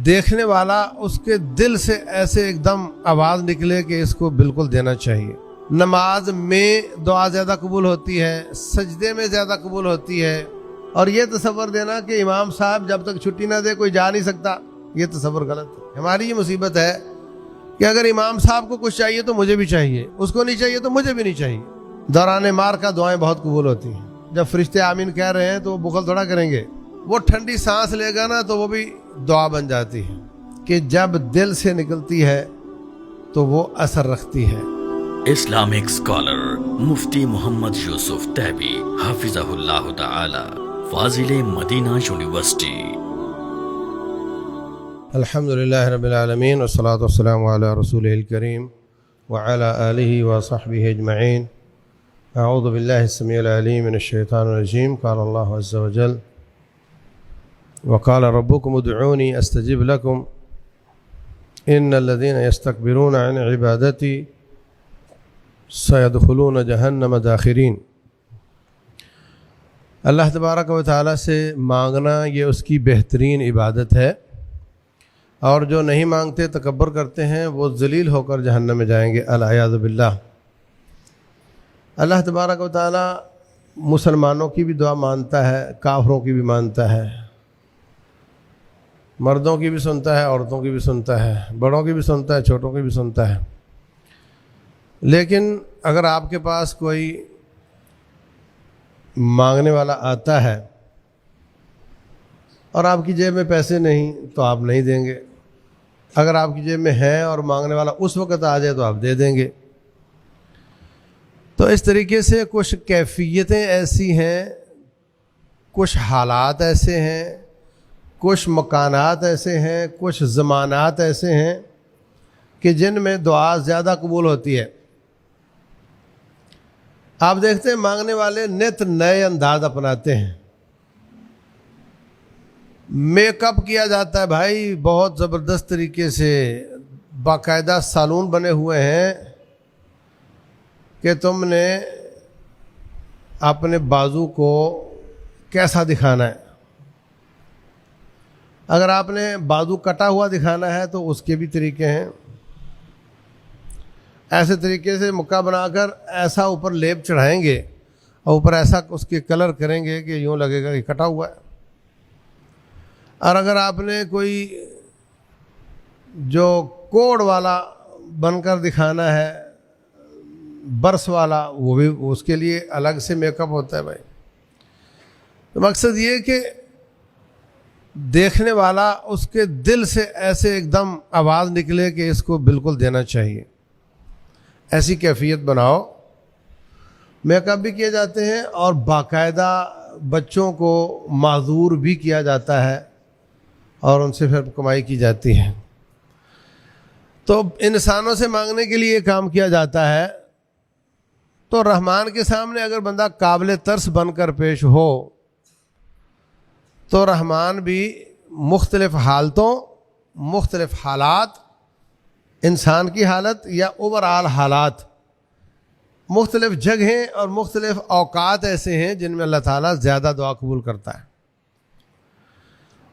دیکھنے والا اس کے دل سے ایسے ایک دم آواز نکلے کہ اس کو بالکل دینا چاہیے۔ نماز میں دعا زیادہ قبول ہوتی ہے، سجدے میں زیادہ قبول ہوتی ہے، اور یہ تصور دینا کہ امام صاحب جب تک چھٹی نہ دے کوئی جا نہیں سکتا، یہ تصور غلط ہے۔ ہماری یہ مصیبت ہے کہ اگر امام صاحب کو کچھ چاہیے تو مجھے بھی چاہیے، اس کو نہیں چاہیے تو مجھے بھی نہیں چاہیے۔ دوران مار کا دعائیں بہت قبول ہوتی ہیں۔ جب فرشتے آمین کہہ رہے ہیں تو وہ بخل تھوڑا کریں گے، وہ ٹھنڈی سانس لے گا نا تو وہ بھی دعا بن جاتی ہے کہ جب دل سے نکلتی ہے تو وہ اثر رکھتی ہے۔ اسلامک اسکالر مفتی محمد یوسف تیبی حافظہ اللہ تعالی، فاضل مدینہ یونیورسٹی۔ الحمدللہ رب العالمین والصلاة والسلام علی رسولہ الکریم وعلی آلہ وصحبہ اجمعین۔ اعوذ باللہ السمیع العلیم من الشیطان الرجیم۔ قال اللہ عز وجل وقال ربکم ادعونی استجب لکم ان الذین یستکبرون عن عبادتی سیدخلون جہنم داخرین۔ اللہ تبارک و تعالیٰ سے مانگنا یہ اس کی بہترین عبادت ہے، اور جو نہیں مانگتے تکبر کرتے ہیں وہ ذلیل ہو کر جہنم میں جائیں گے، العیاذ باللہ۔ اللہ تبارک و تعالیٰ مسلمانوں کی بھی دعا مانتا ہے، کافروں کی بھی مانتا ہے، مردوں کی بھی سنتا ہے، عورتوں کی بھی سنتا ہے، بڑوں کی بھی سنتا ہے، چھوٹوں کی بھی سنتا ہے۔ لیکن اگر آپ کے پاس کوئی مانگنے والا آتا ہے اور آپ کی جیب میں پیسے نہیں تو آپ نہیں دیں گے، اگر آپ کی جیب میں ہے اور مانگنے والا اس وقت آ جائے تو آپ دے دیں گے۔ تو اس طریقے سے کچھ کیفیتیں ایسی ہیں، کچھ حالات ایسے ہیں، کچھ مکانات ایسے ہیں، کچھ زمانات ایسے ہیں کہ جن میں دعا زیادہ قبول ہوتی ہے۔ آپ دیکھتے ہیں مانگنے والے نت نئے انداز اپناتے ہیں، میک اپ کیا جاتا ہے بھائی بہت زبردست طریقے سے، باقاعدہ سالون بنے ہوئے ہیں کہ تم نے اپنے بازو کو کیسا دکھانا ہے۔ اگر آپ نے بازو کٹا ہوا دکھانا ہے تو اس کے بھی طریقے ہیں، ایسے طریقے سے مکہ بنا کر ایسا اوپر لیپ چڑھائیں گے اور اوپر ایسا اس کے کلر کریں گے کہ یوں لگے گا کہ کٹا ہوا ہے۔ اور اگر آپ نے کوئی جو کوڑ والا بن کر دکھانا ہے، برس والا، وہ بھی اس کے لیے الگ سے میک اپ ہوتا ہے بھائی۔ تو مقصد یہ کہ دیکھنے والا اس کے دل سے ایسے ایک دم آواز نکلے کہ اس کو بالکل دینا چاہیے، ایسی کیفیت بناؤ۔ میک اپ بھی کیے جاتے ہیں اور باقاعدہ بچوں کو معذور بھی کیا جاتا ہے اور ان سے پھر کمائی کی جاتی ہے۔ تو انسانوں سے مانگنے کے لیے یہ کام کیا جاتا ہے۔ تو رحمان کے سامنے اگر بندہ قابل ترس بن کر پیش ہو تو رحمان بھی مختلف حالتوں، مختلف حالات، انسان کی حالت یا اوورآل حالات، مختلف جگہیں اور مختلف اوقات ایسے ہیں جن میں اللہ تعالیٰ زیادہ دعا قبول کرتا ہے۔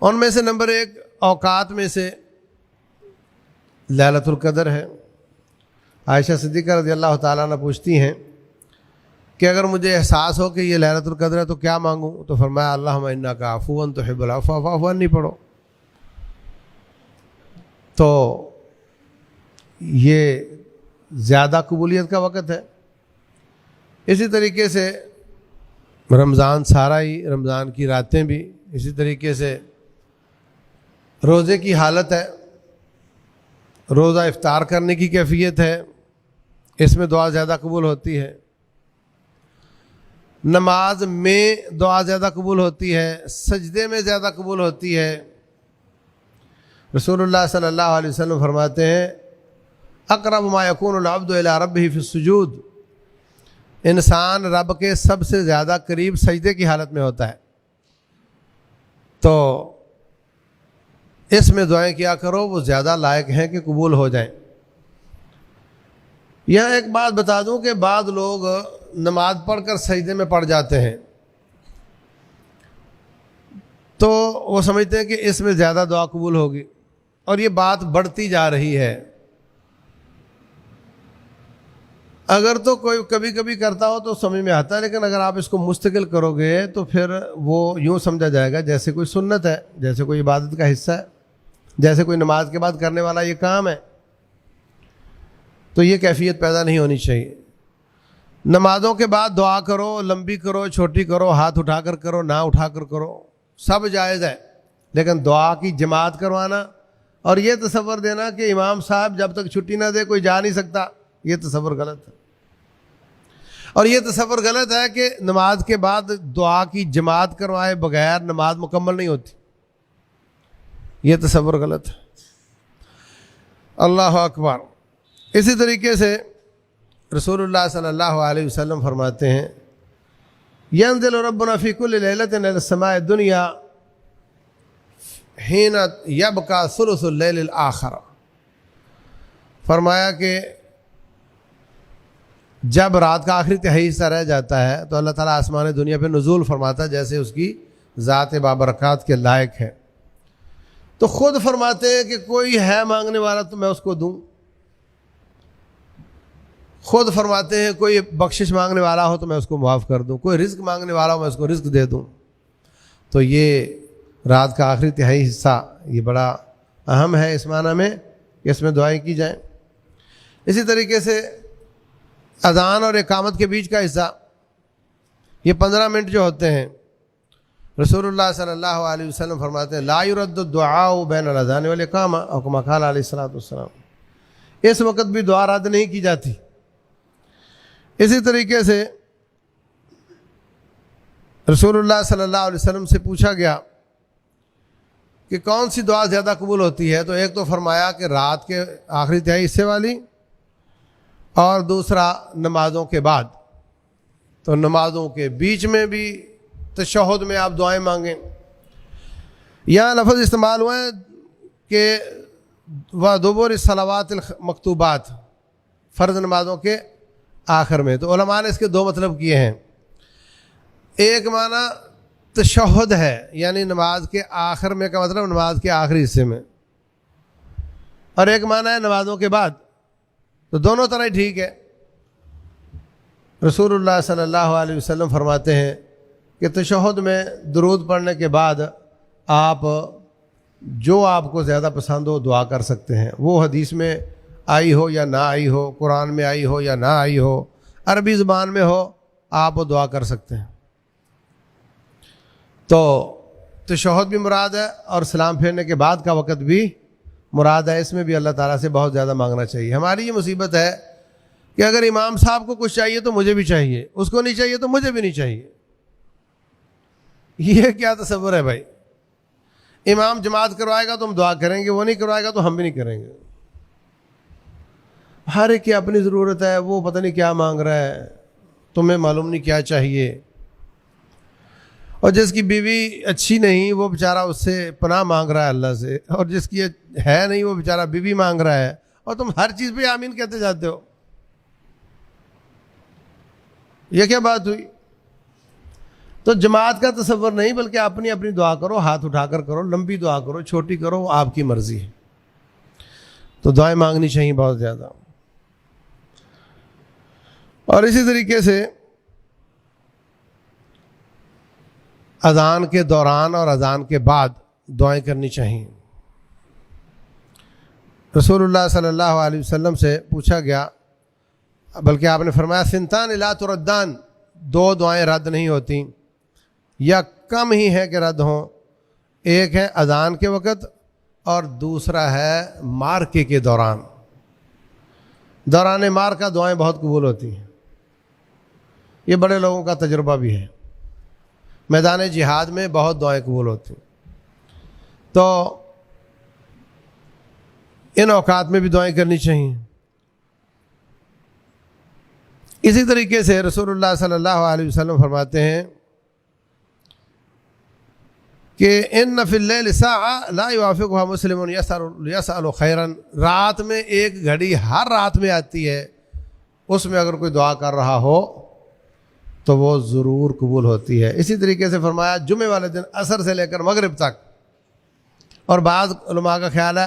ان میں سے نمبر 1 اوقات میں سے لیلۃ القدر ہے۔ عائشہ صدیقہ رضی اللہ تعالیٰ عنہ پوچھتی ہیں کہ اگر مجھے احساس ہو کہ یہ لیلۃ القدر ہے تو کیا مانگوں؟ تو فرمایا اللہم انک عفو تحب العفو فاعف عنی پڑھو۔ تو یہ زیادہ قبولیت کا وقت ہے۔ اسی طریقے سے رمضان سارا ہی، رمضان کی راتیں بھی اسی طریقے سے، روزے کی حالت ہے، روزہ افطار کرنے کی کیفیت ہے، اس میں دعا زیادہ قبول ہوتی ہے۔ نماز میں دعا زیادہ قبول ہوتی ہے، سجدے میں زیادہ قبول ہوتی ہے۔ رسول اللہ صلی اللہ علیہ وسلم فرماتے ہیں اقرب ما یکون العبد الی ربہ فی السجود، انسان رب کے سب سے زیادہ قریب سجدے کی حالت میں ہوتا ہے۔ تو اس میں دعائیں کیا کرو، وہ زیادہ لائق ہیں کہ قبول ہو جائیں۔ یہاں ایک بات بتا دوں کہ بعض لوگ نماز پڑھ کر سجدے میں پڑ جاتے ہیں تو وہ سمجھتے ہیں کہ اس میں زیادہ دعا قبول ہوگی۔ اور یہ بات بڑھتی جا رہی ہے. اگر تو کوئی کبھی کبھی کرتا ہو تو سمجھ میں آتا ہے، لیکن اگر آپ اس کو مستقل کرو گے تو پھر وہ یوں سمجھا جائے گا جیسے کوئی سنت ہے، جیسے کوئی عبادت کا حصہ ہے، جیسے کوئی نماز کے بعد کرنے والا یہ کام ہے. تو یہ کیفیت پیدا نہیں ہونی چاہیے. نمازوں کے بعد دعا کرو، لمبی کرو، چھوٹی کرو، ہاتھ اٹھا کر کرو، نہ اٹھا کر کرو، سب جائز ہے. لیکن دعا کی جماعت کروانا اور یہ تصور دینا کہ امام صاحب جب تک چھٹی نہ دے کوئی جا نہیں سکتا، یہ تصور غلط ہے. اور یہ تصور غلط ہے کہ نماز کے بعد دعا کی جماعت کروائے بغیر نماز مکمل نہیں ہوتی، یہ تصور غلط ہے. اللہ اکبر. اسی طریقے سے رسول اللہ صلی اللہ علیہ وسلم فرماتے ہیں ينزل ربنا في كل ليلة إلى السماء الدنيا حين يبقى ثلث الليل الآخر. فرمایا کہ جب رات کا آخری تہائی حصہ رہ جاتا ہے تو اللہ تعالیٰ آسمان دنیا پہ نزول فرماتا ہے جیسے اس کی ذات بابرکات کے لائق ہے. تو خود فرماتے ہیں کہ کوئی ہے مانگنے والا تو میں اس کو دوں. خود فرماتے ہیں کوئی بخشش مانگنے والا ہو تو میں اس کو معاف کر دوں، کوئی رزق مانگنے والا ہو میں اس کو رزق دے دوں. تو یہ رات کا آخری تہائی حصہ یہ بڑا اہم ہے اس معنی میں کہ اس میں دعائیں کی جائیں. اسی طریقے سے اذان اور اقامت کے بیچ کا حصہ یہ 15 منٹ جو ہوتے ہیں، رسول اللہ صلی اللہ علیہ وسلم فرماتے ہیں لا يرد الدعاء بین الاذان والاقامہ او کما قال علیہ الصلوۃ والسلام. اس وقت بھی دعا رد نہیں کی جاتی. اسی طریقے سے رسول اللہ صلی اللہ علیہ وسلم سے پوچھا گیا کہ کون سی دعا زیادہ قبول ہوتی ہے، تو ایک تو فرمایا کہ رات کے آخری تہائی حصے والی، اور دوسرا نمازوں کے بعد. تو نمازوں کے بیچ میں بھی تشہد میں آپ دعائیں مانگیں. یہاں لفظ استعمال ہوا ہے کہ وَدُبُرِ الصَّلَوَاتِ الْمَكْتُوبَاتِ، فرض نمازوں کے آخر میں. تو علماء نے اس کے دو مطلب کیے ہیں. ایک معنی تشہد ہے، یعنی نماز کے آخر میں کا مطلب نماز کے آخری حصے میں، اور ایک معنی ہے نمازوں کے بعد. تو دونوں طرح ٹھیک ہے. رسول اللہ صلی اللہ علیہ وسلم فرماتے ہیں کہ تشہد میں درود پڑھنے کے بعد آپ جو آپ کو زیادہ پسند ہو دعا کر سکتے ہیں، وہ حدیث میں آئی ہو یا نہ آئی ہو، قرآن میں آئی ہو یا نہ آئی ہو، عربی زبان میں ہو، آپ وہ دعا کر سکتے ہیں. تو تشہد بھی مراد ہے اور سلام پھیرنے کے بعد کا وقت بھی مراد ہے. اس میں بھی اللہ تعالیٰ سے بہت زیادہ مانگنا چاہیے. ہماری یہ مصیبت ہے کہ اگر امام صاحب کو کچھ چاہیے تو مجھے بھی چاہیے، اس کو نہیں چاہیے تو مجھے بھی نہیں چاہیے. یہ کیا تصور ہے بھائی؟ امام جماعت کروائے گا تو ہم دعا کریں گے، وہ نہیں کروائے گا تو ہم بھی نہیں کریں گے. ہر ایک کی اپنی ضرورت ہے، وہ پتہ نہیں کیا مانگ رہا ہے، تمہیں معلوم نہیں کیا چاہیے. اور جس کی بیوی اچھی نہیں وہ بیچارہ اس سے پناہ مانگ رہا ہے اللہ سے، اور جس کی ہے نہیں وہ بیچارہ بیوی مانگ رہا ہے، اور تم ہر چیز پہ آمین کہتے جاتے ہو. یہ کیا بات ہوئی؟ تو جماعت کا تصور نہیں، بلکہ اپنی اپنی دعا کرو، ہاتھ اٹھا کر کرو، لمبی دعا کرو، چھوٹی کرو، آپ کی مرضی ہے. تو دعائیں مانگنی چاہیے بہت زیادہ. اور اسی طریقے سے اذان کے دوران اور اذان کے بعد دعائیں کرنی چاہیے. رسول اللہ صلی اللہ علیہ وسلم سے پوچھا گیا، بلکہ آپ نے فرمایا سنتان لا تردان، دو دعائیں رد نہیں ہوتی، یا کم ہی ہے کہ رد ہوں. ایک ہے اذان کے وقت اور دوسرا ہے مارکے کے دوران. دوران مارکا دعائیں بہت قبول ہوتی ہیں. یہ بڑے لوگوں کا تجربہ بھی ہے. میدان جہاد میں بہت دعائیں قبول ہوتی ہیں. تو ان اوقات میں بھی دعائیں کرنی چاہیے. اسی طریقے سے رسول اللہ صلی اللہ علیہ وسلم فرماتے ہیں کہ ان فی اللیل ساعۃ لا یوافقها مسلم یسأل خیرا، رات میں ایک گھڑی ہر رات میں آتی ہے، اس میں اگر کوئی دعا کر رہا ہو تو وہ ضرور قبول ہوتی ہے. اسی طریقے سے فرمایا جمعے والے دن عصر سے لے کر مغرب تک، اور بعض علماء کا خیال ہے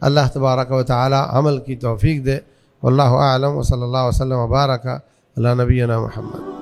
اللہ تبارک و تعالی عمل کی توفیق دے. واللہ اعلم وصلی اللہ وسلم وبارک علی نبینا محمد.